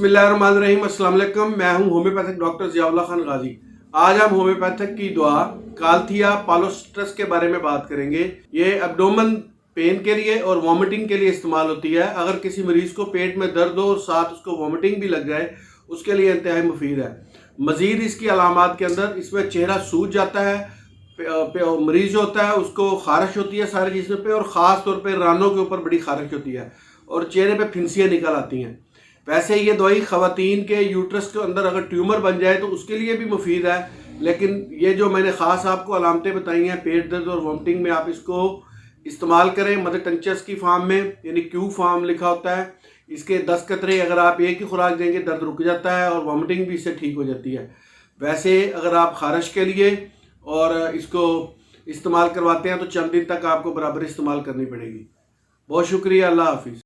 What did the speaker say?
बिस्मिल्लाहिर्रहमानिर्रहीम। अस्सलाम वालेकुम। मैं हूं होम्योपैथिक डॉक्टर ज़ियाउल्लाह खान गाजी। आज हम होम्योपैथिक की दवा कालथिया पालोस्ट्रस के बारे में बात करेंगे। ये एब्डोमेन पेन के लिए और वॉमिटिंग के लिए इस्तेमाल होती है। अगर किसी मरीज को पेट में दर्द हो और साथ उसको वॉमिटिंग भी लग जाए, उसके लिए इंतहाई मुफीद है। मजीद इसकी अलामात के अंदर इसमें चेहरा सूज जाता है, मरीज जो होता है उसको खारिश होती है सारे जिस्म पे, और ख़ास तौर पे रानों के ऊपर बड़ी खारिश होती है और चेहरे पे फिंसियाँ निकल आती हैं। वैसे ये दवाई ख़वातीन के यूट्रस के अंदर अगर ट्यूमर बन जाए तो उसके लिए भी मुफीद है, लेकिन ये जो मैंने ख़ास आपको अलामतें बताई हैं पेट दर्द और वॉमिटिंग में, आप इसको इस्तेमाल करें मदर टंचस की फार्म में, यानी क्यू फार्म लिखा होता है। इसके 10 कतरे अगर आप एक ही खुराक देंगे दर्द रुक जाता है और वॉमिटिंग भी इससे ठीक हो जाती है। वैसे अगर आप खारिश के लिए और इसको इस्तेमाल करवाते हैं तो चंद दिन तक आपको बराबर इस्तेमाल करनी पड़ेगी। बहुत शुक्रिया। अल्लाह हाफिज़।